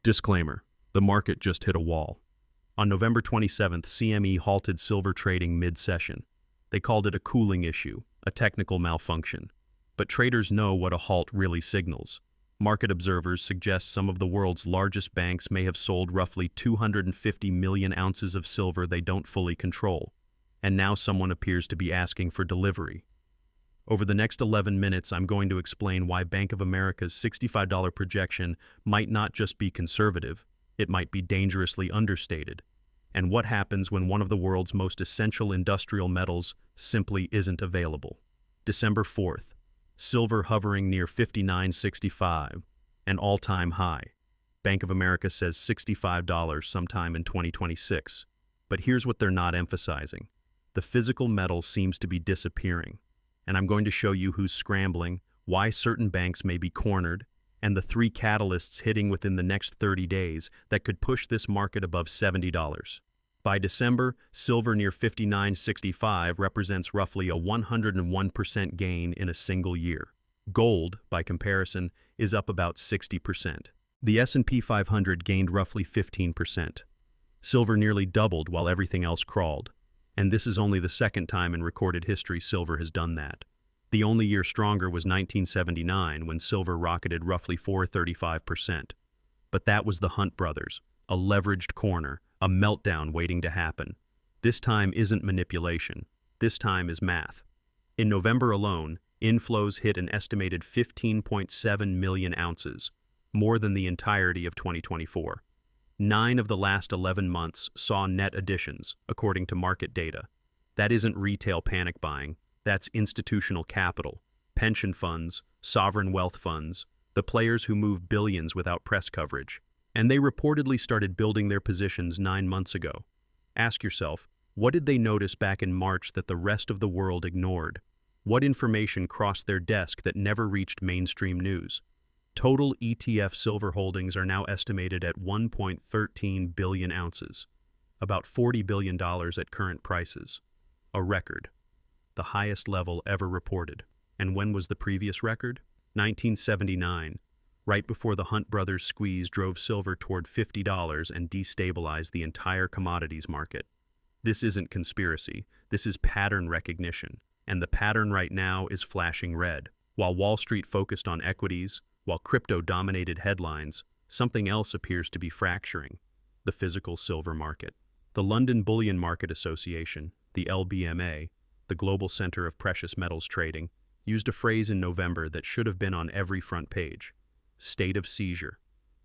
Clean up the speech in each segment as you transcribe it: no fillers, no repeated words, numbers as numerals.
Disclaimer: the market just hit a wall. On November 27th, CME halted silver trading mid-session. They called it a cooling issue, a technical malfunction. But traders know what a halt really signals. Market observers suggest some of the world's largest banks may have sold roughly 250 million ounces of silver they don't fully control. And now someone appears to be asking for delivery. Over the next 11 minutes, I'm going to explain why Bank of America's $65 projection might not just be conservative, it might be dangerously understated, and what happens when one of the world's most essential industrial metals simply isn't available. December 4th, silver hovering near $59.65, an all-time high. Bank of America says $65 sometime in 2026. But here's what they're not emphasizing. The physical metal seems to be disappearing. And I'm going to show you who's scrambling, why certain banks may be cornered, and the 3 catalysts hitting within the next 30 days that could push this market above $70. By December, silver near $59.65 represents roughly a 101% gain in a single year. Gold, by comparison, is up about 60%. The S&P 500 gained roughly 15%. Silver nearly doubled while everything else crawled. And this is only the second time in recorded history silver has done that. The only year stronger was 1979, when silver rocketed roughly 435%. But that was the Hunt brothers, a leveraged corner, a meltdown waiting to happen. This time isn't manipulation. This time is math. In November alone, inflows hit an estimated 15.7 million ounces, more than the entirety of 2024. 9 of the last 11 months saw net additions, according to market data. That isn't retail panic buying, that's institutional capital, pension funds, sovereign wealth funds, the players who move billions without press coverage. And they reportedly started building their positions 9 months ago. Ask yourself, what did they notice back in March that the rest of the world ignored? What information crossed their desk that never reached mainstream news? Total ETF silver holdings are now estimated at 1.13 billion ounces, about $40 billion at current prices. A record. The highest level ever reported. And when was the previous record? 1979, right before the Hunt brothers' squeeze drove silver toward $50 and destabilized the entire commodities market. This isn't conspiracy, this is pattern recognition, and the pattern right now is flashing red. While Wall Street focused on equities, while crypto dominated headlines, something else appears to be fracturing: the physical silver market. The London Bullion Market Association, the LBMA, the Global Center of Precious Metals Trading, used a phrase in November that should have been on every front page: state of seizure.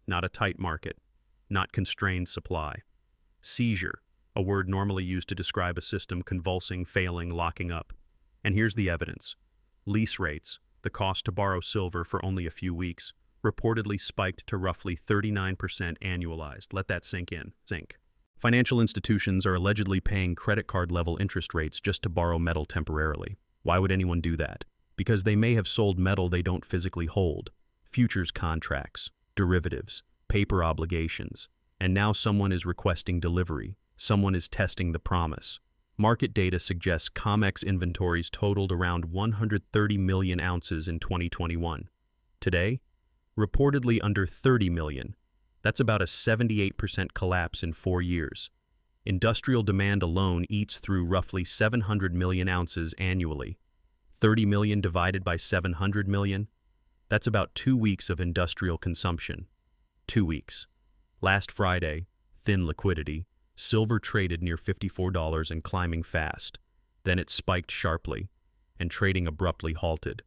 Not a tight market, not constrained supply. Seizure, a word normally used to describe a system convulsing, failing, locking up. And here's the evidence. Lease rates, the cost to borrow silver for only a few weeks, reportedly spiked to roughly 39% annualized. Let that sink in. Financial institutions are allegedly paying credit card-level interest rates just to borrow metal temporarily. Why would anyone do that? Because they may have sold metal they don't physically hold. Futures contracts, derivatives, paper obligations. And now someone is requesting delivery. Someone is testing the promise. Market data suggests COMEX inventories totaled around 130 million ounces in 2021. Today, reportedly under 30 million. That's about a 78% collapse in 4 years. Industrial demand alone eats through roughly 700 million ounces annually. 30 million divided by 700 million? That's about 2 weeks of industrial consumption. 2 weeks. Last Friday, thin liquidity, silver traded near $54 and climbing fast. Then it spiked sharply, and trading abruptly halted.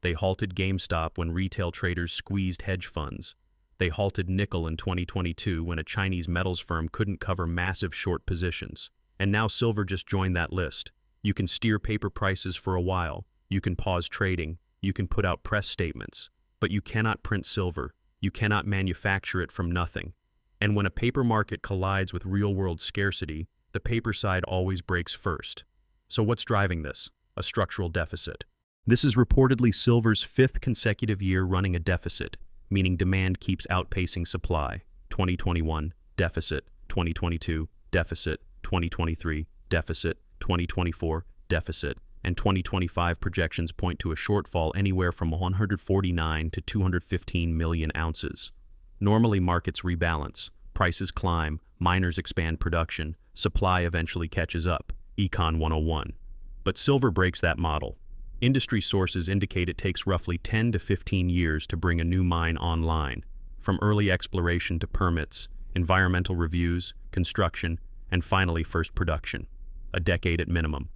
They halted GameStop when retail traders squeezed hedge funds. They halted nickel in 2022 when a Chinese metals firm couldn't cover massive short positions. And now silver just joined that list. You can steer paper prices for a while. You can pause trading. You can put out press statements. But you cannot print silver. You cannot manufacture it from nothing. And when a paper market collides with real-world scarcity, the paper side always breaks first. So what's driving this? A structural deficit. This is reportedly silver's 5th consecutive year running a deficit, meaning demand keeps outpacing supply. 2021, deficit. 2022, deficit. 2023, deficit. 2024, deficit. And 2025 projections point to a shortfall anywhere from 149 to 215 million ounces. Normally markets rebalance, prices climb, miners expand production, supply eventually catches up, Econ 101. But silver breaks that model. Industry sources indicate it takes roughly 10 to 15 years to bring a new mine online, from early exploration to permits, environmental reviews, construction, and finally first production. A decade at minimum.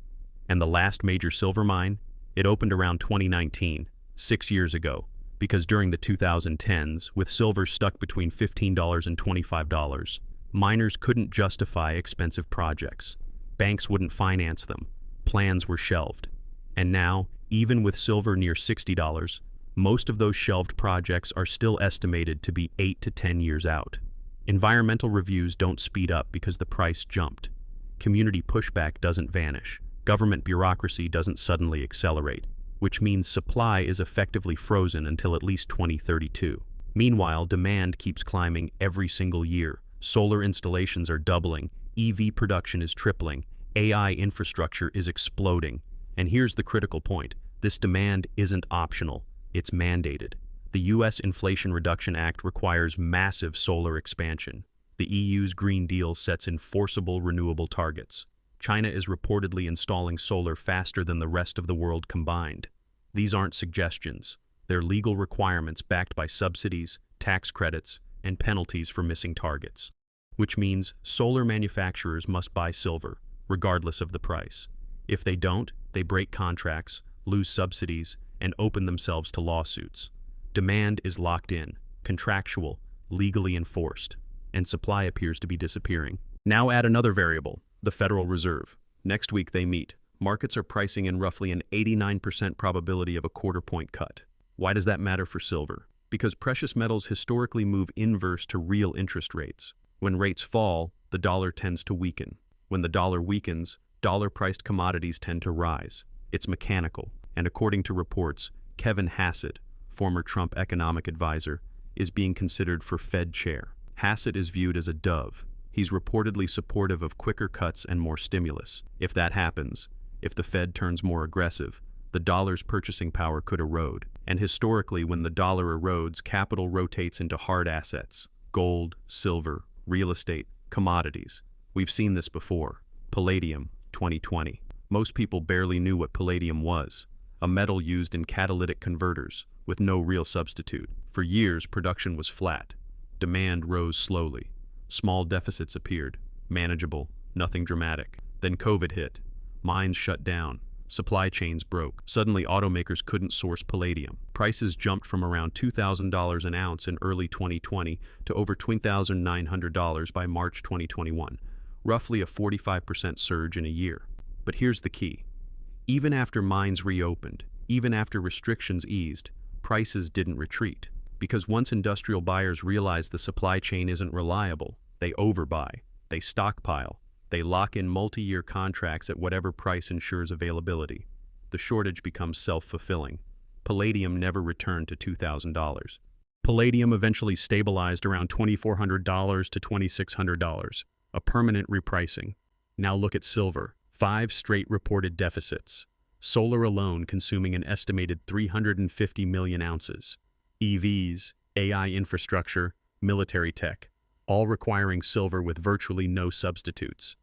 And the last major silver mine? It opened around 2019, 6 years ago, because during the 2010s, with silver stuck between $15 and $25, miners couldn't justify expensive projects. Banks wouldn't finance them. Plans were shelved. And now, even with silver near $60, most of those shelved projects are still estimated to be 8 to 10 years out. Environmental reviews don't speed up because the price jumped. Community pushback doesn't vanish. Government bureaucracy doesn't suddenly accelerate, which means supply is effectively frozen until at least 2032. Meanwhile, demand keeps climbing every single year. Solar installations are doubling, EV production is tripling, AI infrastructure is exploding. And here's the critical point. This demand isn't optional, it's mandated. The US Inflation Reduction Act requires massive solar expansion. The EU's Green Deal sets enforceable renewable targets. China is reportedly installing solar faster than the rest of the world combined. These aren't suggestions. They're legal requirements backed by subsidies, tax credits, and penalties for missing targets. Which means solar manufacturers must buy silver, regardless of the price. If they don't, they break contracts, lose subsidies, and open themselves to lawsuits. Demand is locked in, contractual, legally enforced, and supply appears to be disappearing. Now add another variable, the Federal Reserve. Next week they meet. Markets are pricing in roughly an 89% probability of a quarter-point cut. Why does that matter for silver? Because precious metals historically move inverse to real interest rates. When rates fall, the dollar tends to weaken. When the dollar weakens, dollar-priced commodities tend to rise. It's mechanical, and according to reports, Kevin Hassett, former Trump economic advisor, is being considered for Fed chair. Hassett is viewed as a dove. He's reportedly supportive of quicker cuts and more stimulus. If that happens, if the Fed turns more aggressive, the dollar's purchasing power could erode. And historically, when the dollar erodes, capital rotates into hard assets: gold, silver, real estate, commodities. We've seen this before. Palladium, 2020. Most people barely knew what palladium was. A metal used in catalytic converters, with no real substitute. For years, production was flat. Demand rose slowly. Small deficits appeared. Manageable, nothing dramatic. Then COVID hit. Mines shut down. Supply chains broke. Suddenly, automakers couldn't source palladium. Prices jumped from around $2,000 an ounce in early 2020 to over $2,900 by March 2021. Roughly a 45% surge in a year. But here's the key. Even after mines reopened, even after restrictions eased, prices didn't retreat. Because once industrial buyers realize the supply chain isn't reliable, they overbuy, they stockpile, they lock in multi-year contracts at whatever price ensures availability. The shortage becomes self-fulfilling. Palladium never returned to $2,000. Palladium eventually stabilized around $2,400 to $2,600, a permanent repricing. Now look at silver. 5 straight reported deficits. Solar alone consuming an estimated 350 million ounces. EVs, AI infrastructure, military tech, all requiring silver with virtually no substitutes.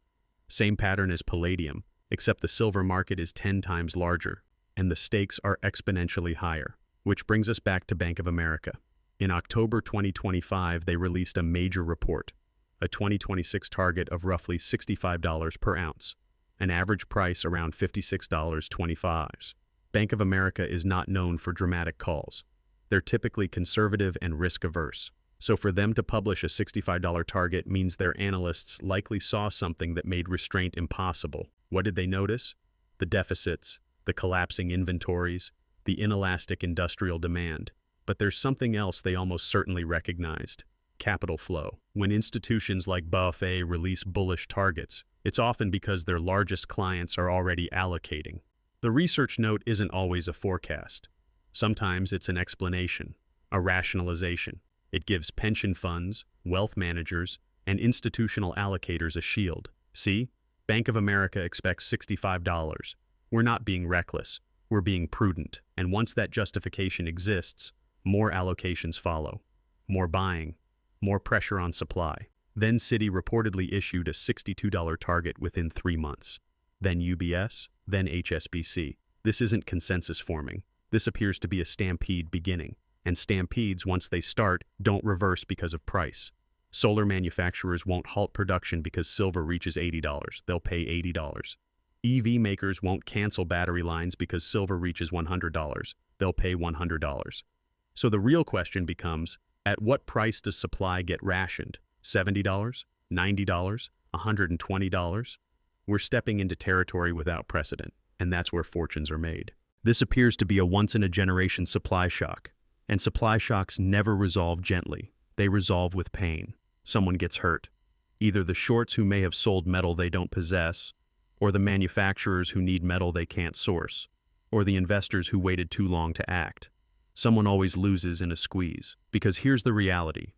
Same pattern as palladium, except the silver market is 10 times larger, and the stakes are exponentially higher. Which brings us back to Bank of America. In October 2025, they released a major report, a 2026 target of roughly $65 per ounce, an average price around $56.25. Bank of America is not known for dramatic calls. They're typically conservative and risk-averse. So for them to publish a $65 target means their analysts likely saw something that made restraint impossible. What did they notice? The deficits, the collapsing inventories, the inelastic industrial demand. But there's something else they almost certainly recognized: capital flow. When institutions like BofA release bullish targets, it's often because their largest clients are already allocating. The research note isn't always a forecast. Sometimes it's an explanation, a rationalization. It gives pension funds, wealth managers, and institutional allocators a shield. See, Bank of America expects $65. We're not being reckless, we're being prudent. And once that justification exists, more allocations follow. More buying, more pressure on supply. Then Citi reportedly issued a $62 target within 3 months. Then UBS, then HSBC. This isn't consensus forming. This appears to be a stampede beginning. And stampedes, once they start, don't reverse because of price. Solar manufacturers won't halt production because silver reaches $80. They'll pay $80. EV makers won't cancel battery lines because silver reaches $100. They'll pay $100. So the real question becomes, at what price does supply get rationed? $70? $90? $120? We're stepping into territory without precedent, and that's where fortunes are made. This appears to be a once-in-a-generation supply shock, and supply shocks never resolve gently. They resolve with pain. Someone gets hurt. Either the shorts who may have sold metal they don't possess, or the manufacturers who need metal they can't source, or the investors who waited too long to act. Someone always loses in a squeeze, because here's the reality.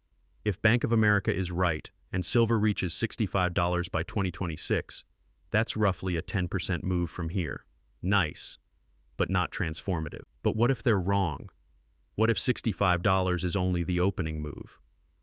If Bank of America is right and silver reaches $65 by 2026, that's roughly a 10% move from here. Nice, but not transformative. But what if they're wrong? What if $65 is only the opening move?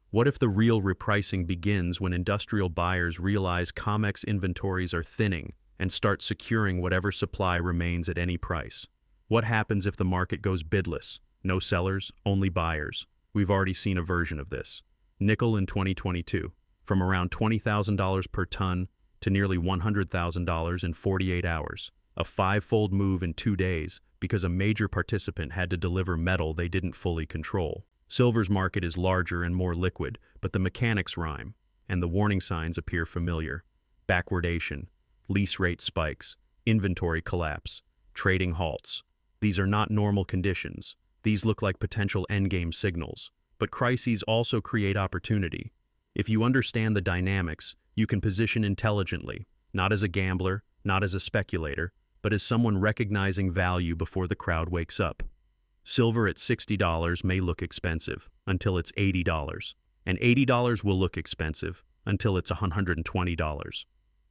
What if the real repricing begins when industrial buyers realize COMEX inventories are thinning and start securing whatever supply remains at any price? What happens if the market goes bidless? No sellers, only buyers. We've already seen a version of this. Nickel in 2022, from around $20,000 per ton to nearly $100,000 in 48 hours. A 5-fold move in 2 days because a major participant had to deliver metal they didn't fully control. Silver's market is larger and more liquid, but the mechanics rhyme, and the warning signs appear familiar. Backwardation, lease rate spikes, inventory collapse, trading halts. These are not normal conditions. These look like potential endgame signals. But crises also create opportunity. If you understand the dynamics, you can position intelligently, not as a gambler, not as a speculator, but as someone recognizing value before the crowd wakes up. Silver at $60 may look expensive until it's $80, and $80 will look expensive until it's $120.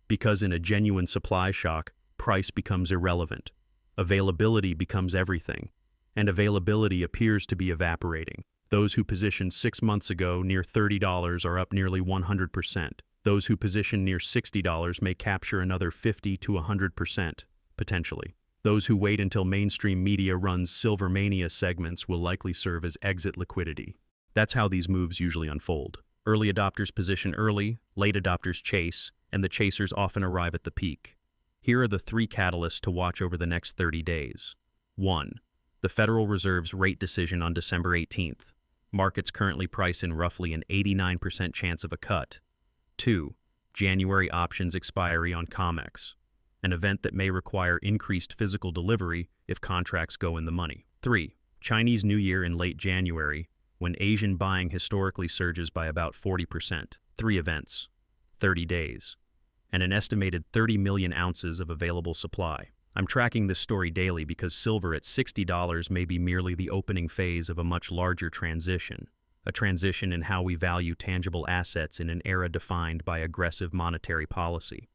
Because in a genuine supply shock, price becomes irrelevant. Availability becomes everything, and availability appears to be evaporating. Those who positioned 6 months ago near $30 are up nearly 100%. Those who position near $60 may capture another 50 to 100%, potentially. Those who wait until mainstream media runs silver mania segments will likely serve as exit liquidity. That's how these moves usually unfold. Early adopters position early, late adopters chase, and the chasers often arrive at the peak. Here are the 3 catalysts to watch over the next 30 days. 1. The Federal Reserve's rate decision on December 18th. Markets currently price in roughly an 89% chance of a cut. 2. January options expiry on COMEX, an event that may require increased physical delivery if contracts go in the money. 3. Chinese New Year in late January, when Asian buying historically surges by about 40%. 3 events, 30 days, and an estimated 30 million ounces of available supply. I'm tracking this story daily because silver at $60 may be merely the opening phase of a much larger transition. A transition in how we value tangible assets in an era defined by aggressive monetary policy.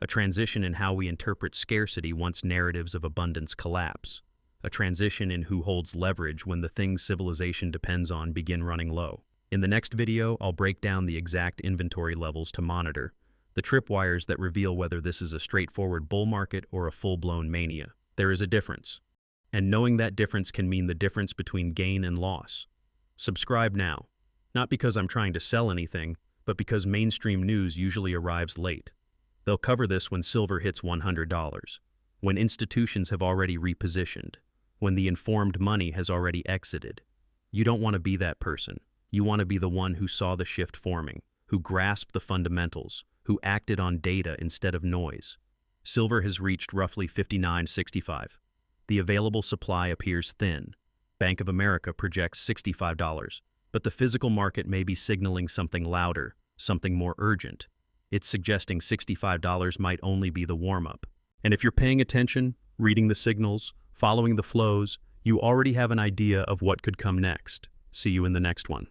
A transition in how we interpret scarcity once narratives of abundance collapse. A transition in who holds leverage when the things civilization depends on begin running low. In the next video, I'll break down the exact inventory levels to monitor, the tripwires that reveal whether this is a straightforward bull market or a full-blown mania. There is a difference, and knowing that difference can mean the difference between gain and loss. Subscribe now, not because I'm trying to sell anything, but because mainstream news usually arrives late. They'll cover this when silver hits $100, when institutions have already repositioned, when the informed money has already exited. You don't want to be that person. You want to be the one who saw the shift forming, who grasped the fundamentals, who acted on data instead of noise. Silver has reached roughly $59.65. The available supply appears thin. Bank of America projects $65, but the physical market may be signaling something louder, something more urgent. It's suggesting $65 might only be the warm-up. And if you're paying attention, reading the signals, following the flows, you already have an idea of what could come next. See you in the next one.